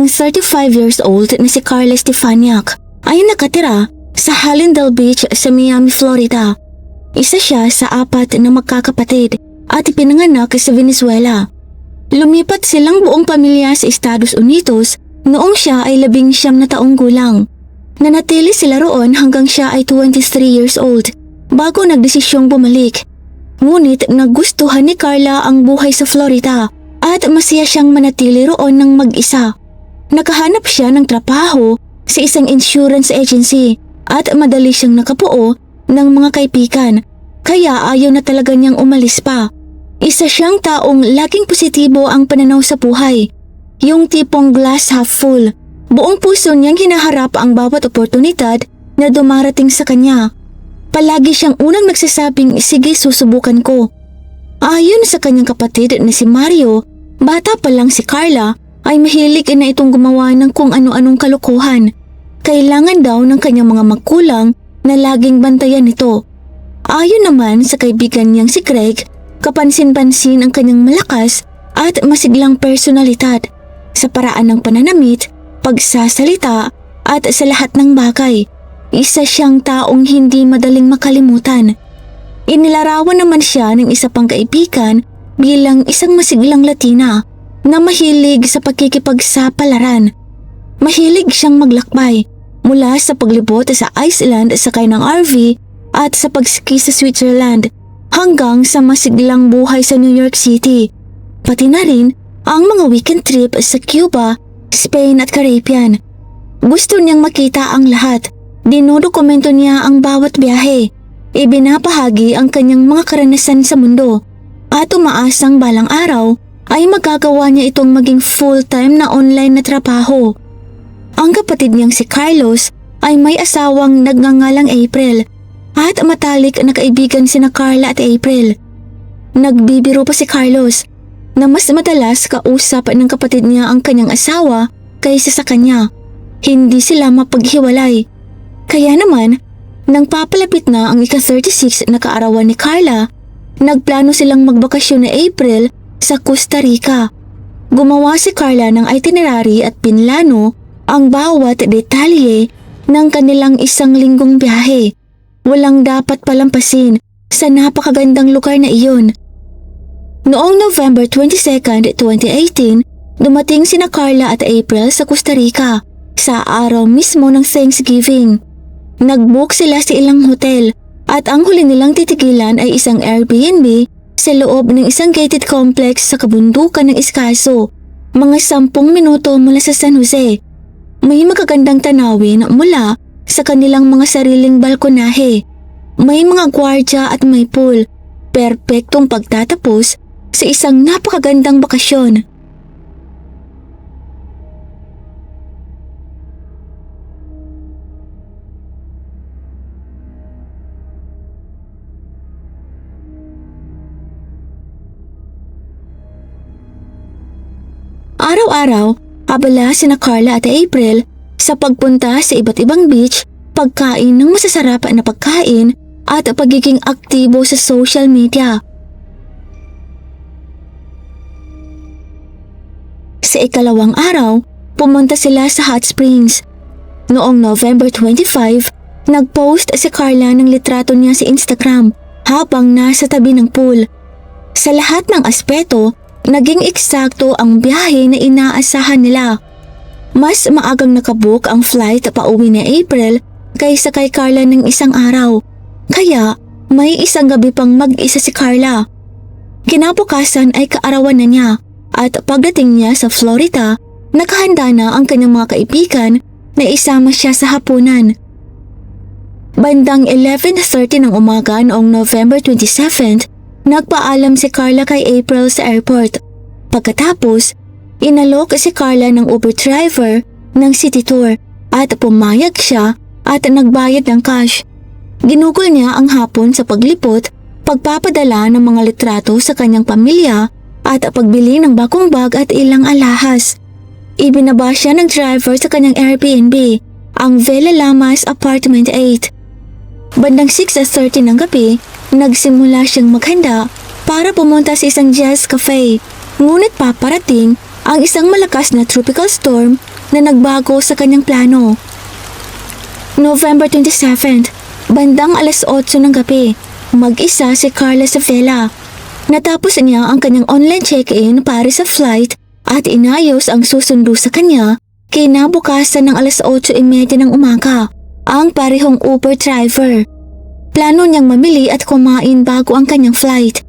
35 years old na si Carla Stefaniak ay nakatira sa Hallandale Beach sa Miami, Florida. Isa siya sa 4 na magkakapatid at ipinanganak sa Venezuela. Lumipat silang buong pamilya sa Estados Unidos noong siya ay 19 na taong gulang. Nanatili sila roon hanggang siya ay 23 years old bago nagdesisyong bumalik. Ngunit nagustuhan ni Carla ang buhay sa Florida at masaya siyang manatili roon ng mag-isa. Nakahanap siya ng trabaho sa isang insurance agency at madali siyang nakabuo ng mga kaibigan, kaya ayaw na talaga niyang umalis pa. Isa siyang taong laging positibo ang pananaw sa buhay, yung tipong glass half full. Buong puso niyang hinaharap ang bawat oportunidad na dumarating sa kanya. Palagi siyang unang nagsasabing, sige, susubukan ko. Ayon sa kanyang kapatid na si Mario, bata pa lang si Carla ay mahilig na itong gumawa ng kung ano-anong kalokohan. Kailangan daw ng kanyang mga magulang na laging bantayan ito. Ayon naman sa kaibigan niyang si Greg, kapansin-pansin ang kanyang malakas at masiglang personalidad sa paraan ng pananamit, pagsasalita at sa lahat ng bagay. Isa siyang taong hindi madaling makalimutan. Inilarawan naman siya ng isa pang kaibigan bilang isang masiglang Latina na mahilig sa pagkikipagsapalaran. Mahilig siyang maglakbay mula sa paglibot sa Iceland sakay ng RV at sa pagski sa Switzerland hanggang sa masiglang buhay sa New York City. Pati na rin ang mga weekend trip sa Cuba, Spain at Caribbean. Gusto niyang makita ang lahat. Dinodokumento niya ang bawat biyahe. Ibinabahagi ang kanyang mga karanasan sa mundo at umaasang balang araw ay magagawa niya itong maging full-time na online na trabaho. Ang kapatid niyang si Carlos ay may asawang nagngangalang April at matalik na kaibigan sina Carla at April. Nagbibiro pa si Carlos na mas madalas kausap ng kapatid niya ang kanyang asawa kaysa sa kanya. Hindi sila mapaghiwalay. Kaya naman, nang papalapit na ang ika-36 na kaarawan ni Carla, nagplano silang magbakasyon na April sa Costa Rica. Gumawa si Carla ng itinerary at pinlano ang bawat detalye ng kanilang 1 linggong biyahe. Walang dapat palampasin sa napakagandang lugar na iyon. Noong November 22, 2018, dumating sina Carla at April sa Costa Rica sa araw mismo ng Thanksgiving. Nag-book sila sa ilang hotel at ang huli nilang titigilan ay isang Airbnb sa loob ng isang gated complex sa kabundukan ng Escazú, mga 10 minuto mula sa San Jose. May magagandang tanawin mula sa kanilang mga sariling balkonahe. May mga gwardya at may pool. Perpektong pagtatapos sa isang napakagandang bakasyon. Araw-araw, abala sina Carla at April sa pagpunta sa iba't ibang beach, pagkain ng masasarap na pagkain at pagiging aktibo sa social media. Sa ikalawang araw, pumunta sila sa hot springs. Noong November 25, nag-post si Carla ng litrato niya sa Instagram habang nasa tabi ng pool. Sa lahat ng aspeto, naging eksakto ang biyahe na inaasahan nila. Mas maagang nakabook ang flight pauwi ni April kaysa kay Carla ng 1 araw. Kaya may isang gabi pang mag-isa si Carla. Kinabukasan ay kaarawan na niya at pagdating niya sa Florida, nakahanda na ang kanyang mga kaibigan na isama siya sa hapunan. Bandang 11:30 ng umaga noong November 27, nagpaalam si Carla kay April sa airport. Pagkatapos, inalok si Carla ng Uber driver ng city tour at pumayag siya at nagbayad ng cash. Ginugol niya ang hapon sa paglipot, pagpapadala ng mga litrato sa kanyang pamilya at pagbili ng bagong bag at ilang alahas. Ibinaba siya ng driver sa kanyang Airbnb, ang Villa Lamas Apartment 8. Bandang 6:30 ng gabi, nagsimula siyang maghanda para pumunta sa isang jazz cafe. Ngunit paparating ang isang malakas na tropical storm na nagbago sa kanyang plano. November 27, bandang alas 8 ng gabi, mag-isa si Carla sa villa. Natapos niya ang kanyang online check-in para sa flight at inayos ang susundo sa kanya kinabukasan ng alas 8:30 ng umaga ang parehong Uber driver. Plano niyang mamili at kumain bago ang kanyang flight.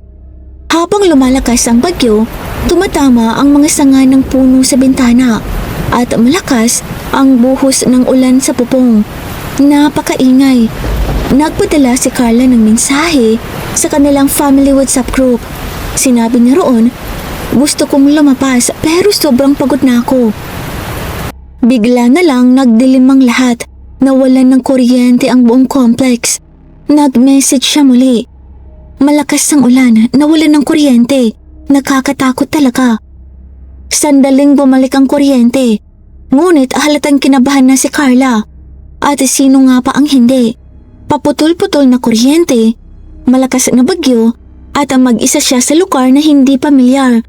Habang lumalakas ang bagyo, tumatama ang mga sanga ng puno sa bintana at malakas ang buhos ng ulan sa bubong. Napakaingay. Nagpadala si Carla ng mensahe sa kanilang family WhatsApp group. Sinabi niya roon, "Gusto kong lumapas pero sobrang pagod na ako." Bigla na lang nagdilim ang lahat. Nawalan ng kuryente ang buong complex. Nag-message siya muli. Malakas ang ulan, nawalan ng kuryente. Nakakatakot talaga. Sandaling bumalik ang kuryente. Ngunit halatang kinabahan na si Carla. At sino nga pa ang hindi? Paputol-putol na kuryente, malakas na bagyo, at ang mag-isa siya sa lugar na hindi pamilyar.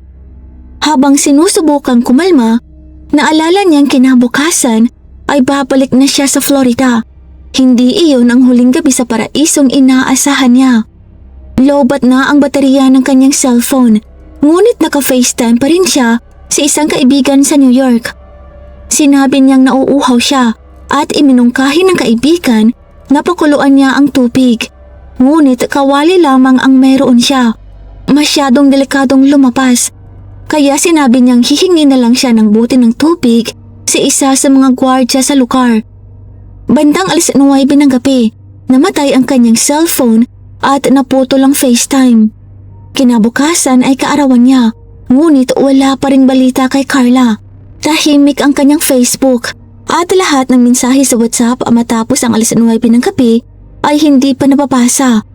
Habang sinusubukang kumalma, naalala niyang kinabukasan ay babalik na siya sa Florida. Hindi iyon ang huling gabi sa paraisong inaasahan niya. Lobat na ang baterya ng kanyang cellphone, ngunit naka-FaceTime pa rin siya sa isang kaibigan sa New York. Sinabi niyang nauuhaw siya at iminungkahi ng kaibigan na pakuluan niya ang tubig. Ngunit kawali lamang ang meron siya. Masyadong delikadong lumapas. Kaya sinabi niyang hihingi na lang siya ng buti ng tubig sa isa sa mga gwardya sa lugar. Bandang alas 9 ng gabi, namatay ang kanyang cellphone at naputol ang FaceTime. Kinabukasan ay kaarawan niya, ngunit wala pa ring balita kay Carla. Tahimik ang kanyang Facebook at lahat ng mensahe sa WhatsApp matapos ang alas 9 ng gabi ay hindi pa nababasa.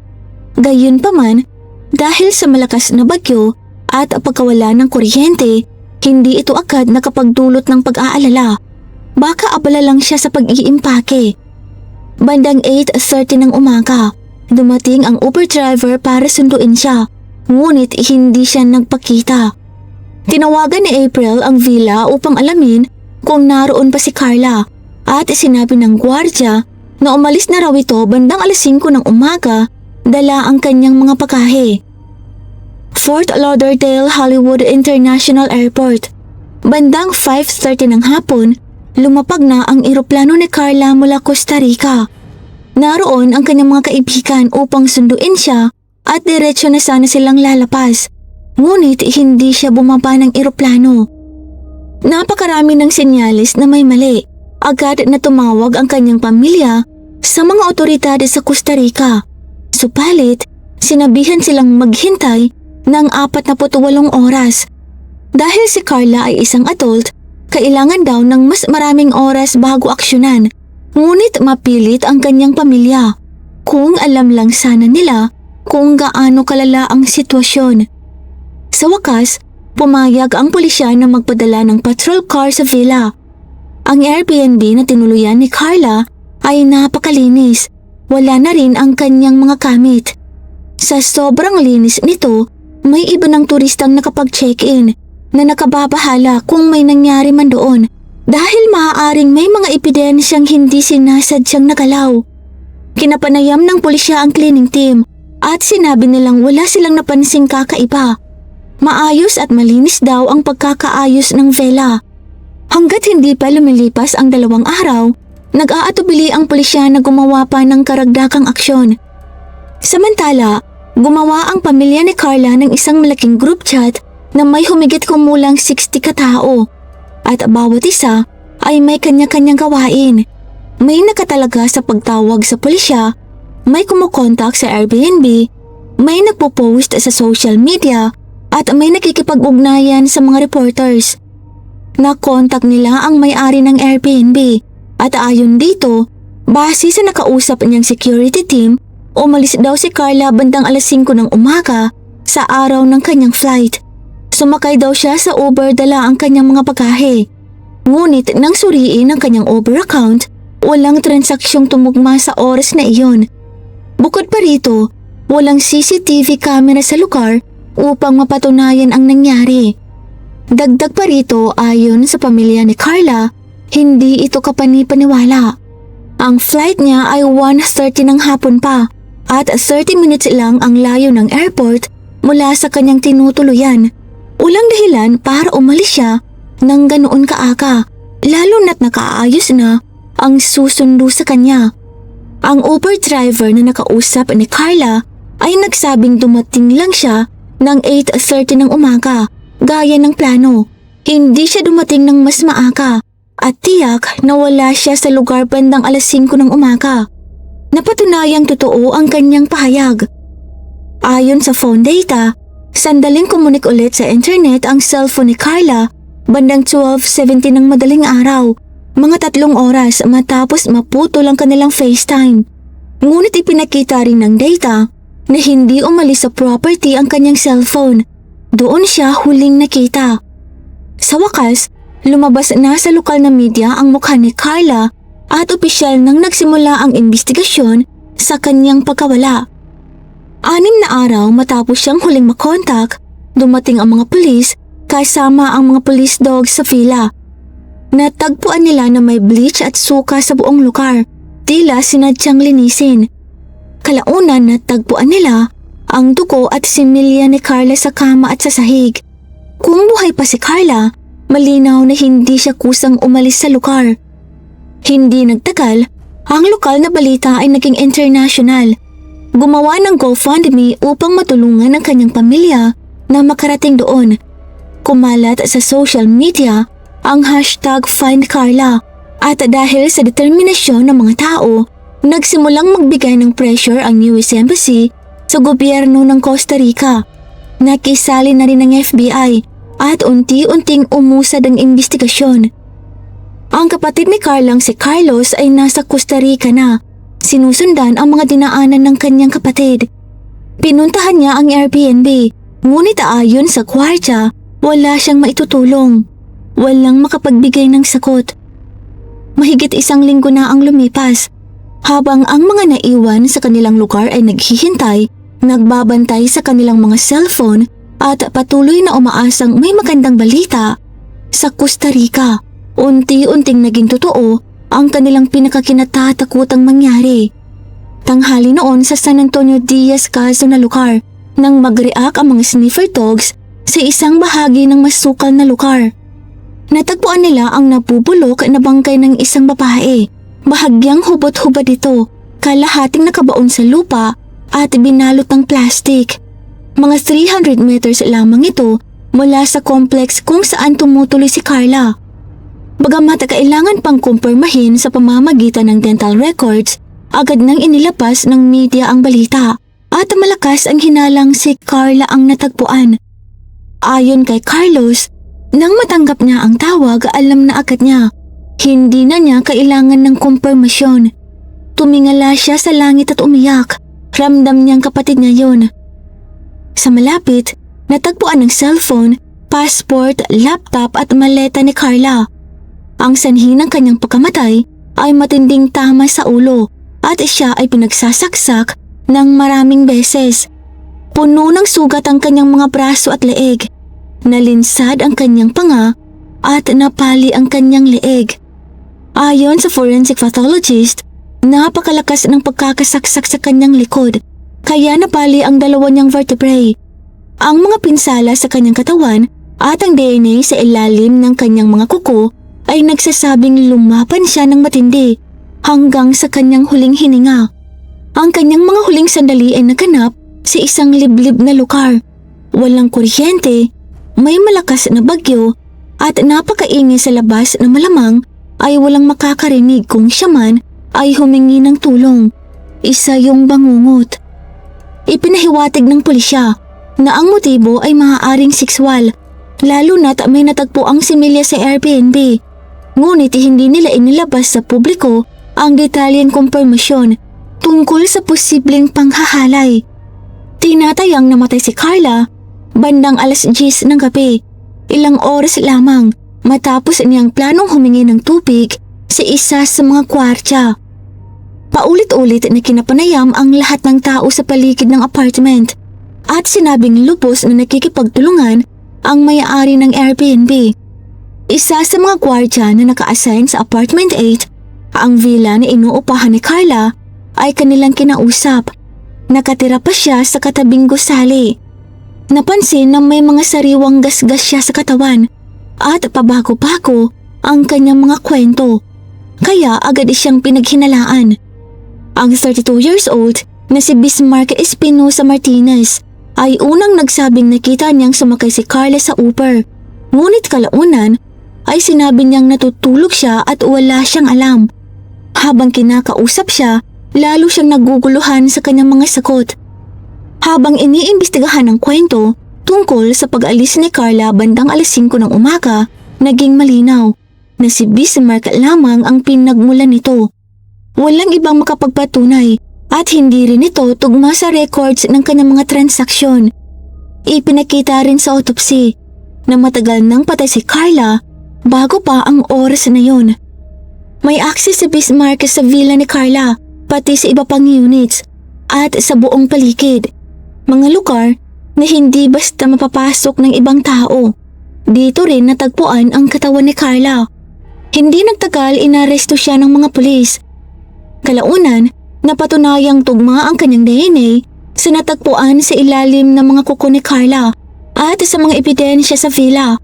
Gayunpaman, dahil sa malakas na bagyo at pagkawala ng kuryente, hindi ito agad nakapagdulot ng pag-aalala. Baka abala lang siya sa pag-iimpake. Bandang 8:30 ng umaga, dumating ang Uber driver para sunduin siya, ngunit hindi siya nagpakita. Tinawagan ni April ang villa upang alamin kung naroon pa si Carla at sinabi ng gwardya na umalis na raw ito bandang alas 5 ng umaga, dala ang kanyang mga pakahe. Fort Lauderdale Hollywood International Airport. Bandang 5:30 ng hapon, lumapag na ang eroplano ni Carla mula Costa Rica. Naroon ang kanyang mga kaibigan upang sunduin siya at diretsyo na sana silang lalapas. Ngunit hindi siya bumaba ng eroplano. Napakarami ng senyales na may mali. Agad na tumawag ang kanyang pamilya sa mga otoridad sa Costa Rica. Subalit, sinabihan silang maghintay ng 48 oras. Dahil si Carla ay isang adult, kailangan daw ng mas maraming oras bago aksyonan. Ngunit mapilit ang kanyang pamilya. Kung alam lang sana nila kung gaano kalala ang sitwasyon. Sa wakas, pumayag ang pulisya na magpadala ng patrol car sa villa. Ang Airbnb na tinuluyan ni Carla ay napakalinis. Wala na rin ang kanyang mga gamit. Sa sobrang linis nito, may iba ng turistang nakapag-check-in na nakababahala kung may nangyari man doon dahil maaaring may mga ebidensyang hindi sinasadyang nagalaw. Kinapanayam ng pulisya ang cleaning team at sinabi nilang wala silang napansing kakaiba. Maayos at malinis daw ang pagkakaayos ng villa. Hanggat hindi pa lumilipas ang 2 araw, nag-aatubili ang pulisya na gumawa pa ng karagdagang aksyon. Samantala, gumawa ang pamilya ni Carla ng isang malaking group chat na may humigit kumulang 60 katao at bawat isa ay may kanya-kanyang gawain. May nakatalaga sa pagtawag sa pulisya, may kumukontak sa Airbnb, may nagpo-post sa social media at may nakikipag-ugnayan sa mga reporters. Nakontak nila ang may-ari ng Airbnb at ayon dito, base sa nakausap niyang security team, umalis daw si Carla bandang alas 5 ng umaga sa araw ng kanyang flight. Sumakay daw siya sa Uber dala ang kanyang mga bagahe. Ngunit nang suriin ang kanyang Uber account, walang transaksyong tumugma sa oras na iyon. Bukod pa rito, walang CCTV camera sa lugar upang mapatunayan ang nangyari. Dagdag pa rito ayon sa pamilya ni Carla, Hindi ito kapani-paniwala. Ang flight niya ay 1:30 ng hapon pa at 30 minutes lang ang layo ng airport mula sa kanyang tinutuluyan. Walang dahilan para umalis siya ng ganoon kaaga, lalo na't nakaayos na ang susundo sa kanya. Ang Uber driver na nakausap ni Carla ay nagsabing dumating lang siya ng 8:30 ng umaga, gaya ng plano. Hindi siya dumating ng mas maaga at tiyak na wala siya sa lugar bandang 5:00 ng umaga. Napatunayang totoo ang kanyang pahayag. Ayon sa phone data, sandaling kumunik ulit sa internet ang cellphone ni Carla bandang 12:70 ng madaling araw, mga 3 oras matapos maputol ang kanilang FaceTime. Ngunit ipinakita rin ng data na hindi umalis sa property ang kanyang cellphone. Doon siya huling nakita. Sa wakas, lumabas na sa lokal na media ang mukha ni Carla at opisyal nang nagsimula ang investigasyon sa kanyang pagkawala. 6 na araw matapos siyang huling makontak, dumating ang mga pulis kasama ang mga police dogs sa fila. Natagpuan nila na may bleach at suka sa buong lugar, tila sinadyang linisin. Kalaunan natagpuan nila ang dugo at similya ni Carla sa kama at sa sahig. Kung buhay pa si Carla, malinaw na hindi siya kusang umalis sa lugar. Hindi nagtagal, ang lokal na balita ay naging international. Gumawa ng GoFundMe upang matulungan ang kanyang pamilya na makarating doon. Kumalat sa social media ang #FindCarla at dahil sa determinasyon ng mga tao, nagsimulang magbigay ng pressure ang US Embassy sa gobyerno ng Costa Rica. Nakisali na rin ang FBI at unti-unting umusad ang investigasyon. Ang kapatid ni Carlang si Carlos ay nasa Costa Rica na. Sinusundan ang mga dinaanan ng kanyang kapatid. Pinuntahan niya ang Airbnb, ngunit ayon sa kwartya, wala siyang maitutulong. Walang makapagbigay ng sagot. Mahigit 1 linggo na ang lumipas. Habang ang mga naiwan sa kanilang lugar ay naghihintay, nagbabantay sa kanilang mga cellphone at patuloy na umaasang may magandang balita sa Costa Rica. Unti-unting naging totoo ang kanilang pinakakinatatakutang mangyari. Tanghali noon sa San Antonio Diaz Cazo na lugar nang mag-react ang mga sniffer dogs sa isang bahagi ng masukal na lugar. Natagpuan nila ang nabubulok na bangkay ng isang babae. Bahagyang hubot-hubad ito, kalahating nakabaon sa lupa at binalot ng plastic. Mga 300 meters lamang ito mula sa complex kung saan tumutuloy si Carla. Bagamat kailangan pang kumpirmahin sa pamamagitan ng dental records, agad nang inilabas ng media ang balita at malakas ang hinalang si Carla ang natagpuan. Ayon kay Carlos, nang matanggap niya ang tawag, alam na agad niya. Hindi na niya kailangan ng kumpirmasyon. Tumingala siya sa langit at umiyak. Ramdam niyang kapatid niya yun. Sa malapit, natagpuan ng cellphone, passport, laptop at maleta ni Carla. Ang sanhi ng kanyang pagkamatay ay matinding tama sa ulo at siya ay pinagsasaksak ng maraming beses. Puno ng sugat ang kanyang mga braso at leeg. Nalinsad ang kanyang panga at napali ang kanyang leeg. Ayon sa forensic pathologist, napakalakas ng pagkakasaksak sa kanyang likod kaya napali ang 2 niyang vertebrae. Ang mga pinsala sa kanyang katawan at ang DNA sa ilalim ng kanyang mga kuko ay nagsasabing lumapan siya ng matindi hanggang sa kanyang huling hininga. Ang kanyang mga huling sandali ay naganap sa isang liblib na lugar. Walang kuryente, may malakas na bagyo at napakaingay sa labas na malamang ay walang makakarinig kung siya man ay humingi ng tulong. Isa yung bangungot. Ipinahiwatig ng pulisya na ang motibo ay maaaring sexual, lalo na't may natagpo ang similya sa Airbnb. Ngunit hindi nila inilabas sa publiko ang detalyeng kumpirmasyon tungkol sa posibleng panghahalay. Tinatayang namatay si Carla bandang 10:00 ng gabi, ilang oras lamang matapos niyang planong humingi ng tubig sa isa sa mga kwartya. Paulit-ulit na kinapanayam ang lahat ng tao sa paligid ng apartment at sinabing lubos na nakikipagtulungan ang may-ari ng Airbnb. Isa sa mga gwardya na naka-assign sa apartment 8, ang villa na inuupahan ni Carla, ay kanilang kinausap. Nakatira pa siya sa katabing gusali. Napansin na may mga sariwang gasgas siya sa katawan at pabago-bago ang kanyang mga kwento. Kaya agad siyang pinaghinalaan. Ang 32 years old na si Bismarck Espinosa Martinez ay unang nagsabing nakita niyang sumakay si Carla sa Uber. Ngunit kalaunan ay sinabi niyang natutulog siya at wala siyang alam. Habang kinakausap siya, lalo siyang naguguluhan sa kanyang mga sagot. Habang iniimbestigahan ang kwento tungkol sa pag-alis ni Carla bandang alas 5 ng umaga, naging malinaw na si Bismarck lamang ang pinagmulan nito. Walang ibang makapagpatunay at hindi rin ito tugma sa records ng kanyang mga transaksyon. Ipinakita rin sa autopsy na matagal nang patay si Carla bago pa ang oras na yon. May access si Bismarck sa villa ni Carla, pati sa iba pang units at sa buong paligid. Mga lugar na hindi basta mapapasok ng ibang tao. Dito rin natagpuan ang katawan ni Carla. Hindi nagtagal inaresto siya ng mga pulis. Kalaunan, napatunayang tugma ang kanyang DNA sa natagpuan sa ilalim ng mga kuko ni Carla at sa mga ebidensya sa villa.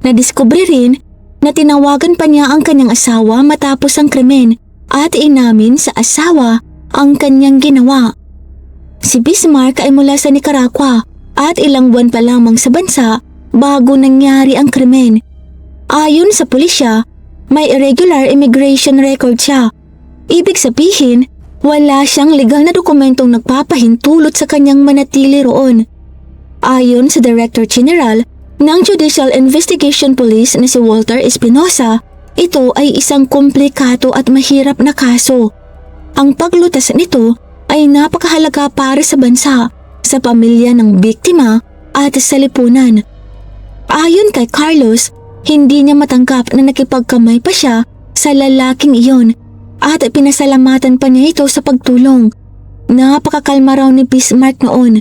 Nadiskubre rin na tinawagan pa niya ang kanyang asawa matapos ang krimen at inamin sa asawa ang kanyang ginawa. Si Bismarck ay mula sa Nicaragua at ilang buwan pa lamang sa bansa bago nangyari ang krimen. Ayon sa pulisya, may irregular immigration record siya. Ibig sabihin, wala siyang legal na dokumentong nagpapahintulot sa kanyang manatili roon. Ayon sa Director General ng Judicial Investigation Police na si Walter Espinosa, ito ay isang komplikado at mahirap na kaso. Ang paglutas nito ay napakahalaga para sa bansa, sa pamilya ng biktima at sa lipunan. Ayon kay Carlos, hindi niya matanggap na nakipagkamay pa siya sa lalaking iyon at pinasalamatan pa niya ito sa pagtulong. Napakakalma raw ni Bismarck noon.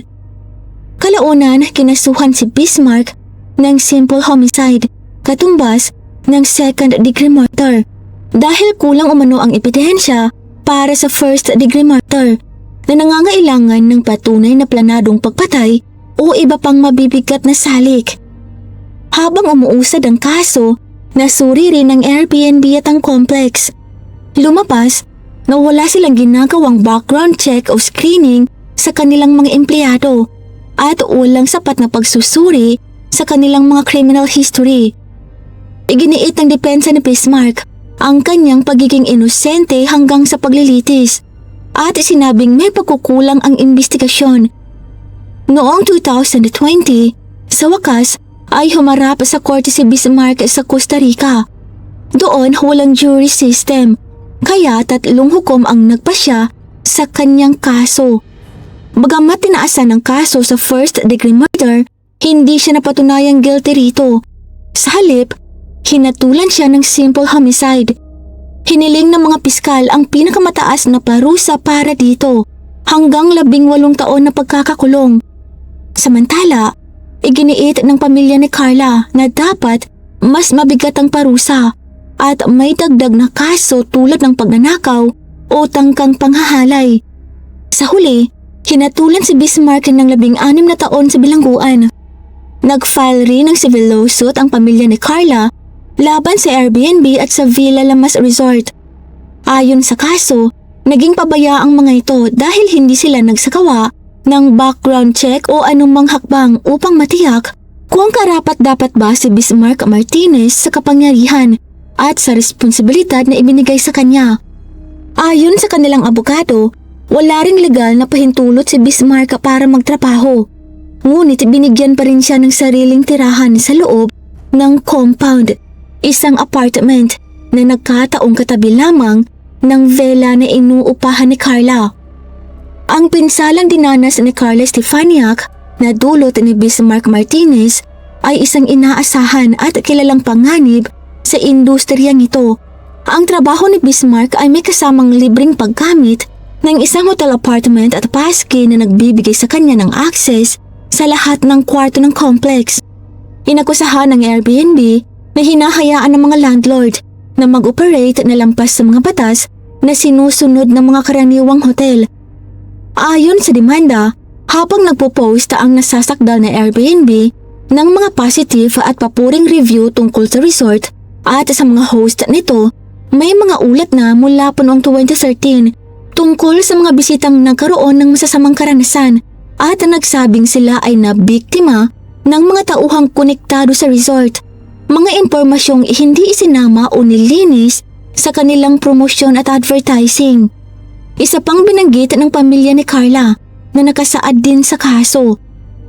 Kalaunan, kinasuhan si Bismarck ng simple homicide, katumbas ng second-degree murder, dahil kulang umano ang ebidensya para sa first-degree murder na nangangailangan ng patunay na planadong pagpatay o iba pang mabibigat na salik. Habang umuusad ang kaso, nasuri rin ng Airbnb at ang complex. Lumabas na wala silang ginagawang background check o screening sa kanilang mga empleyado at walang sapat na pagsusuri sa kanilang mga criminal history. Iginiit ng depensa ni Bismarck ang kanyang pagiging inosente hanggang sa paglilitis at sinabing may pagkukulang ang investigasyon. Noong 2020, sa wakas ay humarap sa korte si Bismarck sa Costa Rica. Doon walang jury system, kaya 3 hukom ang nagpasya sa kanyang kaso. Bagamat tinaasan ang kaso sa first-degree murder, hindi siya napatunayang guilty rito. Sa halip, hinatulan siya ng simple homicide. Hiniling ng mga piskal ang pinakamataas na parusa para dito, hanggang 18 taon na pagkakakulong. Samantala, iginiit ng pamilya ni Carla na dapat mas mabigat ang parusa at may dagdag na kaso tulad ng pagnanakaw o tangkang panghahalay. Sa huli, hinatulan si Bismarck ng 16 na taon sa bilangguan. Nag-file rin ng civil lawsuit ang pamilya ni Carla laban sa Airbnb at sa Villa Lamas Resort. Ayon sa kaso, naging pabaya ang mga ito dahil hindi sila nagsagawa ng background check o anumang hakbang upang matiyak kung karapat-dapat ba si Bismarck Martinez sa kapangyarihan at sa responsibilidad na ibinigay sa kanya. Ayon sa kanilang abogado, wala ring legal na pahintulot si Bismarck para magtrabaho. Ngunit binigyan pa rin siya ng sariling tirahan sa loob ng compound, isang apartment na nagkataong katabi lamang ng villa na inuupahan ni Carla. Ang pinsalang dinanas ni Carla Stefaniak na dulot ni Bismarck Martinez ay isang inaasahan at kilalang panganib sa industriyang ito. Ang trabaho ni Bismarck ay may kasamang libreng paggamit ng isang hotel apartment at paski na nagbibigay sa kanya ng access sa lahat ng kwarto ng complex. Inakusahan ng Airbnb na hinahayaan ng mga landlord na mag-operate na lampas sa mga batas na sinusunod ng mga karaniwang hotel. Ayon sa demanda, habang nagpo-post ang nasasakdal na Airbnb ng mga positive at papuring review tungkol sa resort at sa mga host nito, may mga ulat na mula pa noong 2013 tungkol sa mga bisitang nagkaroon ng masasamang karanasan at nagsabing sila ay nabiktima ng mga tauhang konektado sa resort. Mga impormasyong hindi isinama o nilinis sa kanilang promosyon at advertising. Isa pang binanggit ng pamilya ni Carla na nakasaad din sa kaso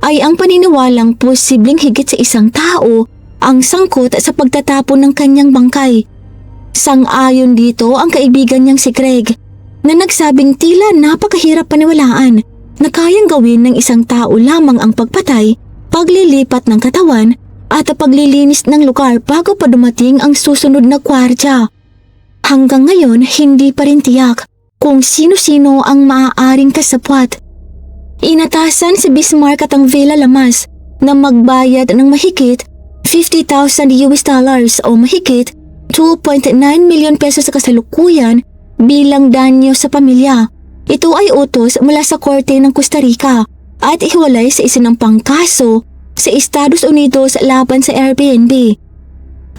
ay ang paniniwalang posibleng higit sa isang tao ang sangkot sa pagtatapon ng kanyang bangkay. Sang-ayon dito ang kaibigan niyang si Greg na nagsabing tila napakahirap paniwalaan na kayang gawin ng isang tao lamang ang pagpatay, paglilipat ng katawan at paglilinis ng lugar bago pa dumating ang susunod na kwardya. Hanggang ngayon, hindi pa rin tiyak kung sino-sino ang maaaring kasapwat. Inatasan si Bismarck at ang Villa Lamas na magbayad ng mahigit $50,000 o mahigit 2.9 million pesos sa kasalukuyan bilang danyo sa pamilya. Ito ay utos mula sa korte ng Costa Rica at ihiwalay sa isinampang kaso sa Estados Unidos laban sa Airbnb.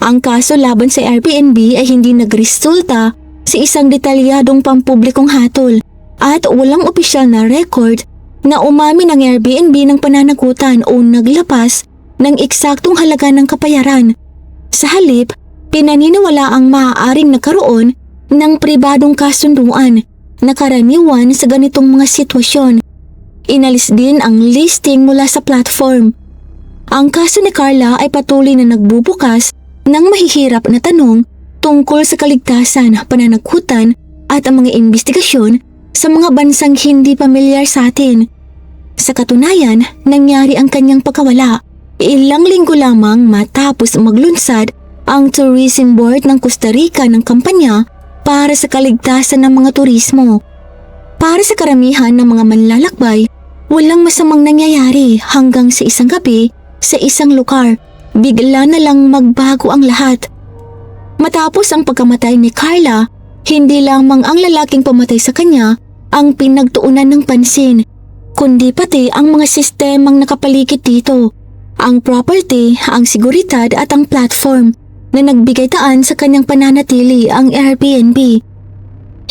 Ang kaso laban sa Airbnb ay hindi nagresulta sa isang detalyadong pampublikong hatol at walang opisyal na record na umamin ang Airbnb ng pananagutan o naglapas ng eksaktong halaga ng kapayaran. Sa halip, pinaniniwala ang maaaring nagkaroon ng pribadong kasunduan na karaniwan sa ganitong mga sitwasyon. Inalis din ang listing mula sa platform. Ang kaso ni Carla ay patuloy na nagbubukas ng mahihirap na tanong tungkol sa kaligtasan, pananagutan at ang mga investigasyon sa mga bansang hindi pamilyar sa atin. Sa katunayan, nangyari ang kanyang pagkawala ilang linggo lamang matapos maglunsad ang Tourism Board ng Costa Rica ng kampanya para sa kaligtasan ng mga turismo. Para sa karamihan ng mga manlalakbay, walang masamang nangyayari hanggang sa isang gabi sa isang lugar, bigla na lang magbago ang lahat. Matapos ang pagkamatay ni Carla, hindi lamang ang lalaking pumatay sa kanya ang pinagtuunan ng pansin, kundi pati ang mga sistemang nakapaligid dito, ang property, ang seguridad at ang platform na nagbigay daan sa kanyang pananatili, ang Airbnb.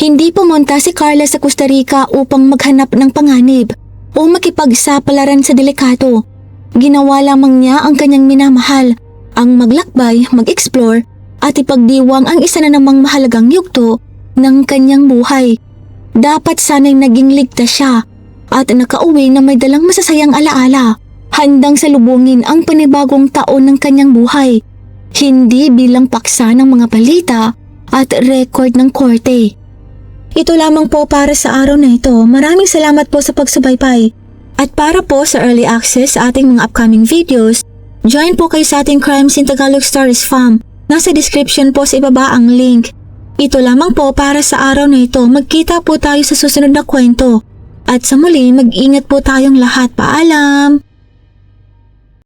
Hindi pumunta si Carla sa Costa Rica upang maghanap ng panganib o makipagsapalaran sa delikado. Ginawa lamang niya ang kanyang minamahal, ang maglakbay, mag-explore at ipagdiwang ang isa na namang mahalagang yugto ng kanyang buhay. Dapat sana'y naging ligtas siya at nakauwi na may dalang masasayang alaala, handang salubungin ang panibagong taon ng kanyang buhay, hindi bilang paksa ng mga balita at record ng korte. Ito lamang po para sa araw na ito. Maraming salamat po sa pagsubaybay. At para po sa early access sa ating mga upcoming videos, join po kayo sa ating Crimes in Tagalog Stories Fam. Nasa description po sa ibaba ang link. Ito lamang po para sa araw na ito. Magkita po tayo sa susunod na kwento. At sa muli, mag-ingat po tayong lahat. Paalam!